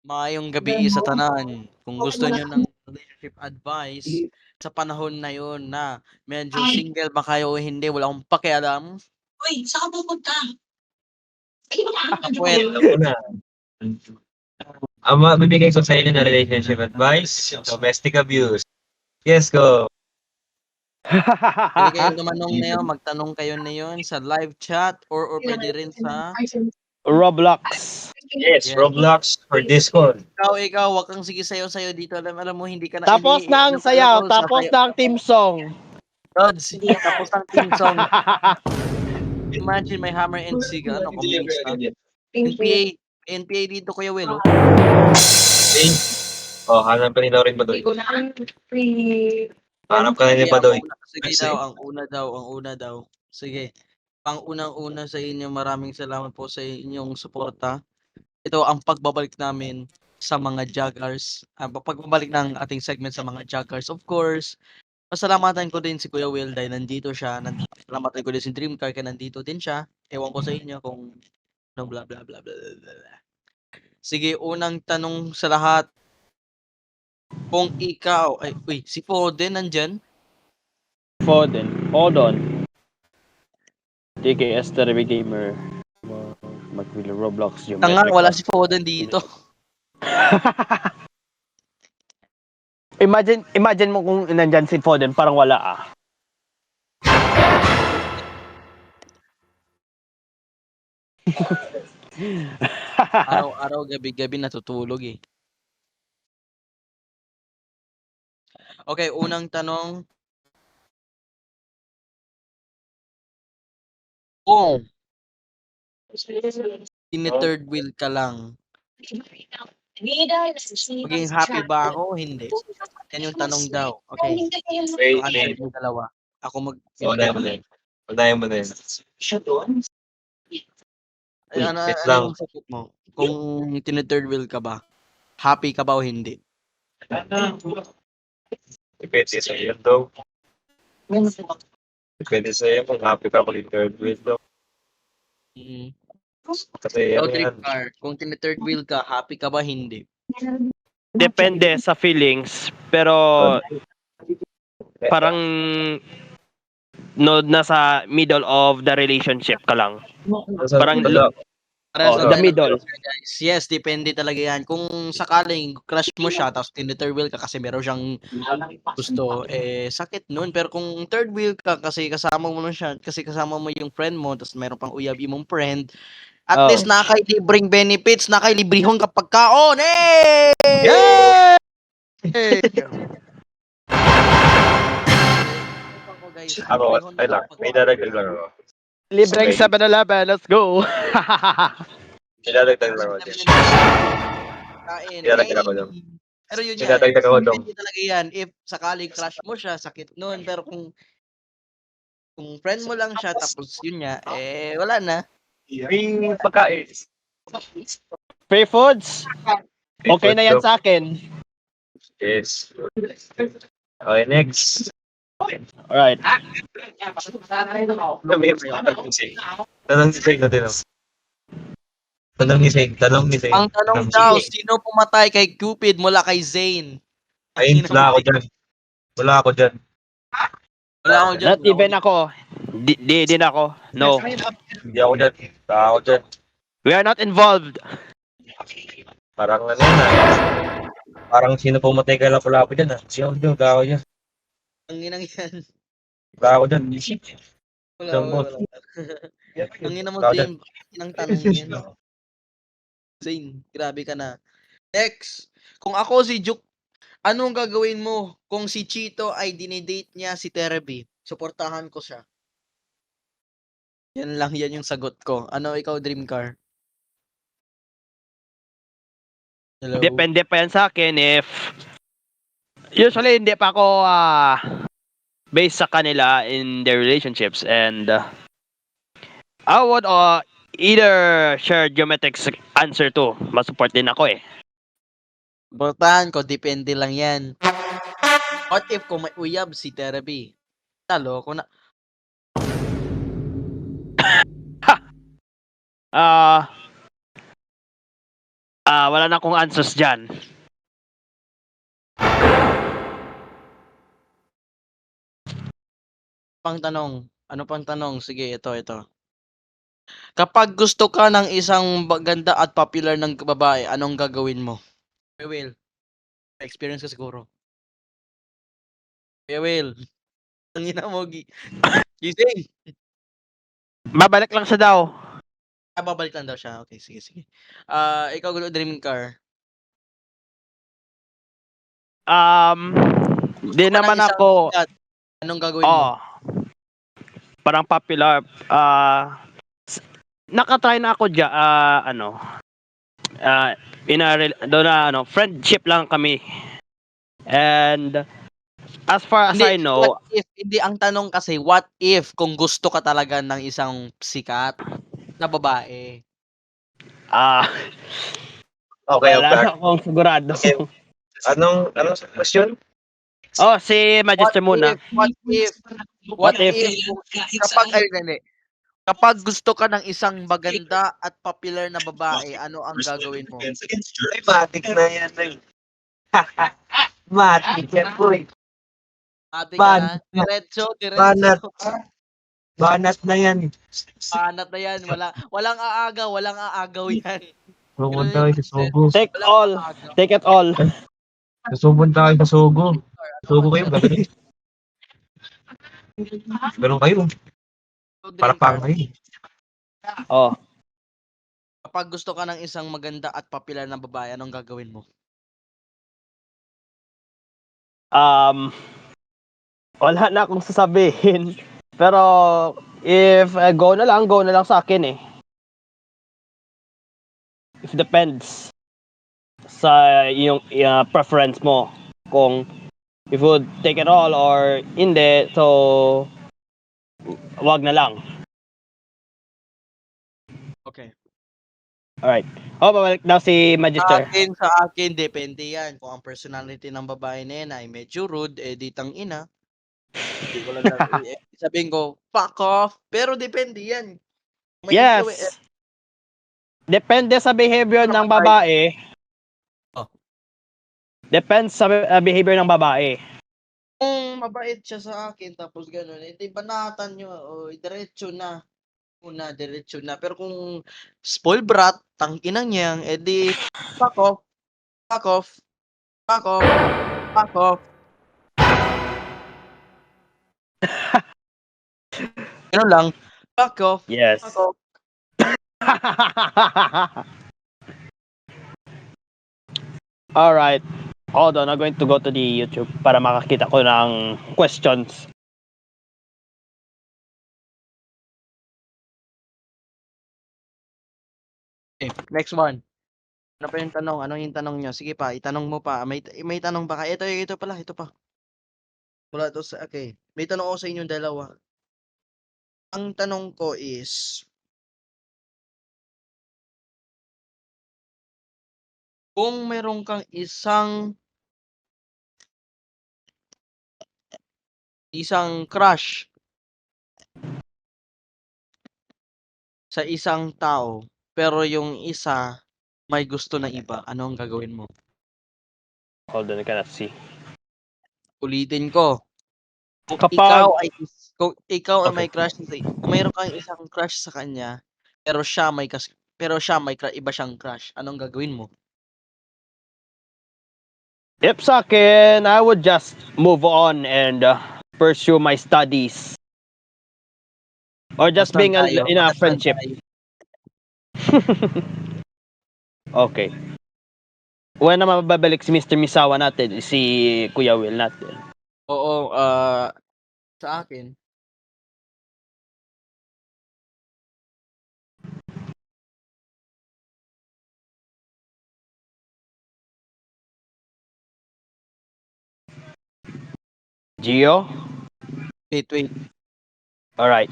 Maayong gabi sa tanan. Kung gusto niyo ng relationship advice sa panahon na 'yon na medyo single ba kayo o hindi, wala akong pakialam. Uy, saan ka pupunta? Puwet. Alam mo na. Ang mabibigay ko sa inyo na relationship advice, domestic abuse. Yes, go. Puwede kayong tumanong na 'yon, magtanong kayo na 'yon sa live chat or puwede rin sa Roblox. Yes, Yes. Roblox or Discord. Ikaw, wag kang sige sayaw-sayaw dito. Alam mo hindi ka na Tapos na ang sayaw, tapos na ang team song. Lods, tapos ang team song. Imagine may hammer and siga, ano, komunista. NPA dito, Kuya Will, oh. Okay. Oh, hanap ka nila rin ba doy? Hanap ka na rin ba doy? Sige daw, ang una daw. Sige. Pang-unang-una sa inyo, maraming salamat po sa inyong suporta. Ito ang pagbabalik namin sa mga joggers. Pagbabalik ng ating segment sa mga joggers. Of course, pasalamatan ko din si Kuya Will dahil nandito siya. Pasalamatan ko din si Dreamcar kaya nandito din siya. Ewan ko sa inyo kung no bla bla bla bla bla. Sige, unang tanong sa lahat. Kung ikaw, si Foden nandyan? Foden. Hold on. TKS Terry Gamer. Mag-will Roblox yung Tanga, wala si Foden dito. Imagine mo kung nandyan si Foden, parang wala ah. Araw-araw, gabi-gabi natutulog eh. Okay, unang tanong. Kung tini-third wheel ka lang, maging happy ba ako o hindi? Yan yung tanong daw. Okay. Wait, Answer wait. mo dalawa. Ako mag... Unahin mo na yun. Unahin mo na yun. Ano wait lang. yung sagot mo? Kung tini-third wheel ka ba, happy ka ba o hindi? Depende sa iyo daw. Depende sa iyo kung happy ka pag third wheel daw. Kasi Ikaw, yan. trip car, kung tini-third wheel ka, happy ka ba hindi? Depende sa feelings, pero parang nasa middle of the relationship ka lang. Parang the middle. Guys. Yes, depende talaga yan. Kung sakaling crush mo siya, tapos tini-third wheel ka kasi meron siyang gusto, sakit nun. Pero kung third wheel ka, kasi kasama mo siya, kasi kasama mo yung friend mo, tapos meron pang uyabi mong friend, at least nakaka-libreng benefits, nakaka-librehong kapagkaon. Hey! Yeah! Ako, ay lang. May dadagdag lang ako. Libreng 7-Eleven, let's go! May dadagdag lang ako dyan. Kain. Dadagdag ako dyan. Pero yun May yan. dadagdag ako dyan. Depende talaga yan. If sakaling crush mo siya, sakit nun. Pero kung friend mo lang siya, tapos yun nga, wala na. May pagkain. Free foods? Okay na yan sa akin. Yes. Okay, next. Alright. Tanong ni Zane natin. Tanong ni Zane. Ang tanong daw, sino pumatay kay Cupid mula kay Zane? Ay, wala ako dyan. Wala ako dyan. Not even ako. Di din ako. No. Hindi ako dyan. Wala ako dyan. We are not involved. Parang ano yan Parang sino pumatay kay Lapu-Lapu dyan Siya ako dyan. Wala ako dyan. Ang inang yan. Wala ako dyan. Wala. Ang ina mo, Zane. Inang tanong yan. Zane, grabe ka na. Next, kung ako si Juke, anong gagawin mo kung si Chito ay dinidate niya si Terby? Suportahan ko siya. Yan lang, yan yung sagot ko. Ano ikaw, Dreamcar? Hello? Depende pa yan sa akin if usually hindi pa ako based sa kanila in their relationships and I would either share geometric's answer to. Masupport din ako eh. Suportahan ko, depende lang yan. What if kung may uyab si Terby? Talo ko na. Wala na akong answers dyan. Pang tanong. Ano pang tanong? Sige, ito. Kapag gusto ka ng isang ganda at popular ng babae, anong gagawin mo? Kuya Will, may experience ka siguro. Kuya Will, ang ina mo, gising. Babalik lang siya daw. Babalik lang daw siya. Okay, sige. Ikaw, gulo, dream car. Di Gusto ka ng naman isang ako, sikat, anong gagawin mo? parang popular. Nakatry na ako dyan, doon na, friendship lang kami. And, as far as Hindi, I what know, if, hindi ang tanong kasi, what if kung gusto ka talaga ng isang sikat na babae? ah, Okay, wala back. na akong sigurado. Okay. Anong question? Si Magister muna. What if What if? kapag, hindi. Kapag gusto ka ng isang maganda at popular na babae, ano ang gagawin mo? Ay, matik na yan. Matik yan, boy. Ate ka na? Banat. Diretso. Banat. Banat na yan. Panat na yan. Walang aagaw yan. Ganun Pumunta yung kayo sa process. Sogo. Take Walang all. aagaw. Take it all. Susubon tayo sa Sogo. Sogo kayo, gagawin. Ganun kayo. Para Dream pang car. kayo. Oh. Kapag gusto ka ng isang maganda at popular na babae, anong gagawin mo? Wala na akong sasabihin. Pero, if go na lang sa akin eh. It depends sa yung preference mo. Kung if you would take it all or hindi, so wag na lang. Okay. Alright. Babalik daw si Magister. Sa akin, depende yan. Kung ang personality ng babae na yan ay medyo rude, di tang ina. Hindi ko lang sabihin ko, fuck off. Pero depende yan. May Yes. Depende sa behavior ng babae. Oh. Depends sa behavior ng babae. Kung mabait siya sa akin, tapos gano'n, di banatan nyo, diretso na. Diretso na. Pero kung spoil brat, tangkinang yang, di, fuck off, fuck off, fuck off, fuck off. Ganun lang, fuck off, Yes. fuck off. Alright. Hold on, I'm going to go to the YouTube para makakita ko ng questions. Okay, next one. Ano pa yung tanong? Ano yung tanong nyo? Sige pa, itanong mo pa. May tanong ba kayo? Ito pa. Wala to sa, okay. May tanong ako sa inyong dalawa. Ang tanong ko is, kung meron kang isang crush sa isang tao, pero yung isa may gusto na iba, ano ang gagawin mo? Hold on, I cannot see. Ulitin ko. Kung Kapag ikaw ay may Okay. crush kung meron kang isang crush sa kanya, pero siya may iba siyang crush, anong gagawin mo? if sa akin, I would just move on and pursue my studies. Or just Saan being tayo? in a Saan friendship. tayo? Okay. When na mababalik si Mr. Misawa natin, si Kuya Will natin. Oo, sa akin, Gio? wait. Alright.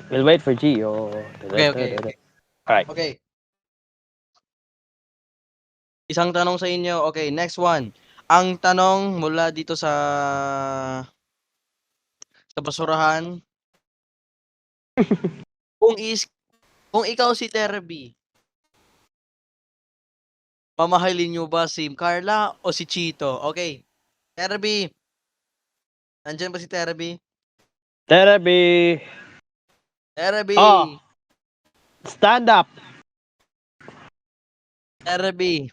We'll wait for Gio. Okay. Alright. Okay. Isang tanong sa inyo. Okay, next one. Ang tanong mula dito sa basurahan. Kung ikaw si Terby, mamahalin nyo ba si Carla o si Chito? Okay. Terby. Nandyan ba si Terby? Therapy. Terby. Oh. Stand up. Terby.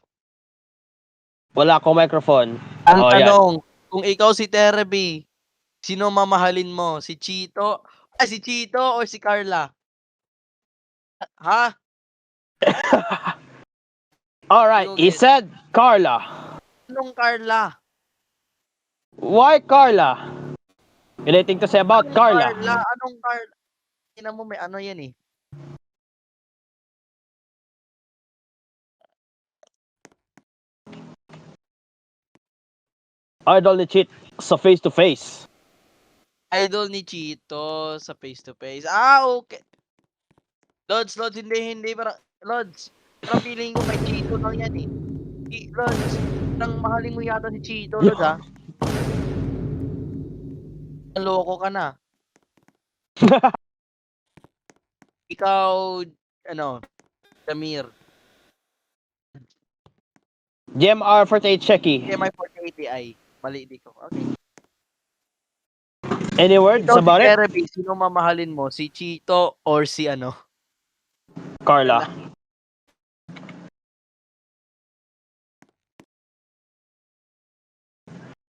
Wala akong microphone. Ang Oh, yan. tanong, kung ikaw si Terby, sino mamahalin mo? Si Chito o si Carla? Ha? Alright, he Google. said Carla. Anong Carla? Why Carla? Anything to say about Carla? Anong Carla? Tingnan mo may ano yan eh. Idol ni Cheat sa face to face. Idol ni Chito sa face to face. Ah, okay. Lods, hindi. Lods, parang feeling ko kay Chito lang yan eh. Lods, parang mahalin mo yata si Chito, Lods ha? Naloko ka na. Ikaw, Damir. GMR 48 Checky. MI 480 ay mali di ko. Okay. Any words Ikaw si about it? Terby, sino mamahalin mo? Si Chito or si Carla.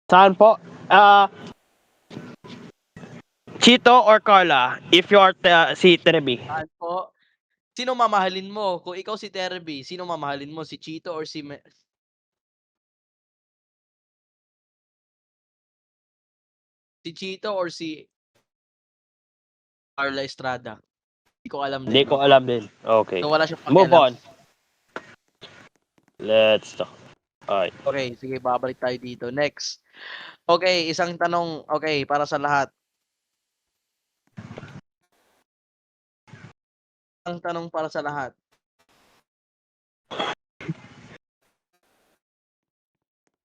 Saan po? Chito or Carla? If you are si Terby. Saan po? Sino mamahalin mo? Kung ikaw si Terby, sino mamahalin mo? Si Chito or si Chito or si Carla Estrada? Hindi ko alam Hindi din. ko alam din. Okay. So wala siyang Move pakialam. on. Let's talk. Alright. Okay, sige, babalik tayo dito. Next. Okay, isang tanong, okay, para sa lahat. Isang tanong para sa lahat.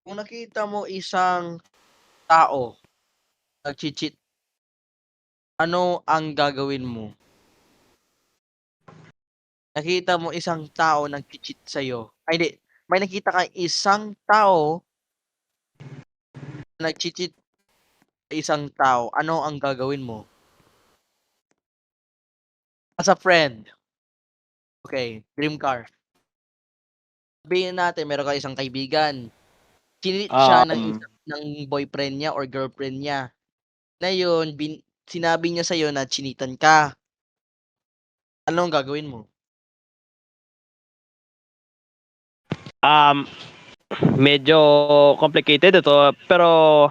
Kung nakita mo isang tao nag-cheat, ano ang gagawin mo? Nakita mo isang tao nag-cheat sa'yo. Ay, hindi. May nakita kang isang tao nag-cheat sa isang tao. Ano ang gagawin mo? As a friend. Okay, dream car. Sabihin natin, meron ka isang kaibigan. Chinit siya ng boyfriend niya or girlfriend niya. Na yun, sinabi niya sa'yo na chinitan ka. Ano ang gagawin mo? Medyo complicated ito, pero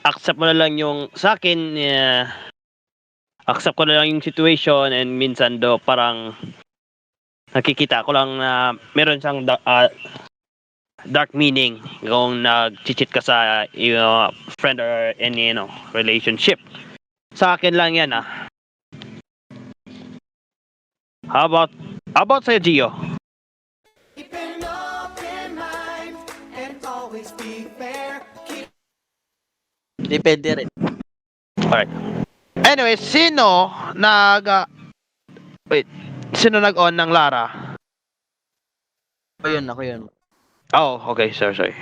accept mo na lang yung sa akin, accept ko na lang yung situation, and minsan parang nakikita ko lang na meron siyang dark meaning kung nag-cheat ka sa friend or any relationship. Sa akin lang yan How about sa'yo, Gio? Depende rin. Alright. Anyway, sino nag-on ng Lara? Ako yun. Oh, okay, sorry.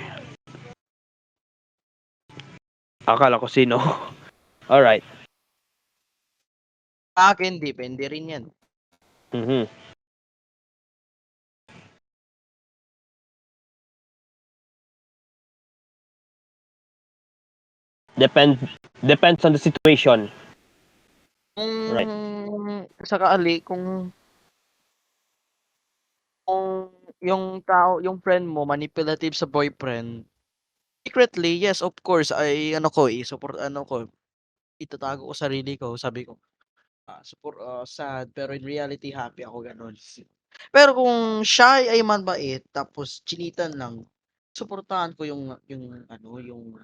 Akala ko sino. Alright. Sa akin, depende rin yan. Mhm. Depends on the situation. Kung Right. sakali, kung yung tao, yung friend mo manipulative sa boyfriend, secretly, yes, of course, ay support itatago ko sarili ko, sabi ko, sad, pero in reality, happy ako, ganun. Pero kung siya ay mabait tapos chinitan lang, suportahan ko yung ano, yung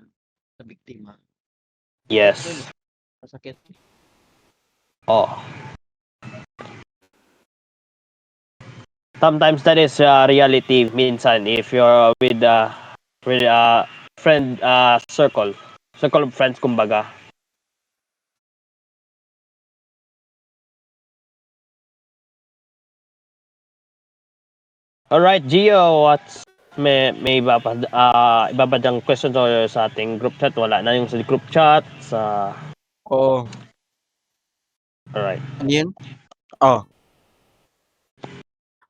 na biktima. Yun, Yes. masakit. Oh. Sometimes that is reality minsan if you're with friend circle of friends kumbaga. Alright, Gio, may iba pa diyang question sa ating group chat? Wala na yung sa group chat, sa... Oo. Alright. Ano yun? Oh.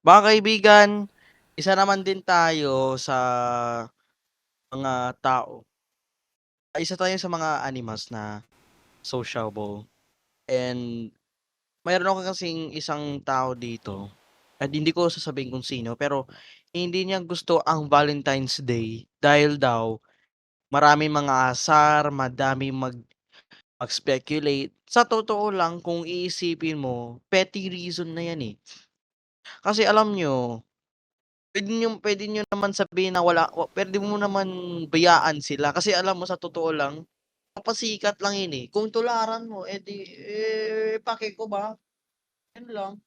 Mga kaibigan, isa naman din tayo sa mga tao. Isa tayo sa mga animals na sociable. And mayroon ako kasing isang tao dito. At hindi ko sasabihin kung sino, pero hindi niya gusto ang Valentine's Day dahil daw maraming mga asar, madami mag-speculate. Sa totoo lang, kung iisipin mo, petty reason na yan eh. Kasi alam nyo, pwede nyo naman sabihin na pwede mo naman bayaan sila. Kasi alam mo, sa totoo lang, papasikat lang yun eh. Kung tularan mo, pake ko ba? Yan lang.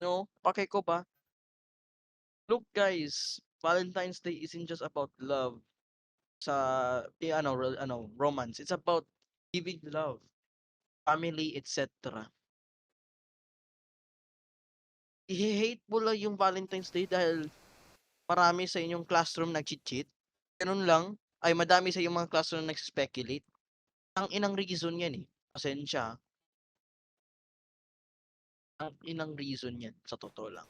No? Pake ko ba? Look guys, Valentine's Day isn't just about love sa romance. It's about giving love, family, etc. I-hate mo lang yung Valentine's Day dahil marami sa inyong classroom nag-cheat. Ganun lang. Ay madami sa inyong mga classroom nag-speculate. Ang inang reason yan eh. Pasensya. Ang inang reason yan sa totoo lang.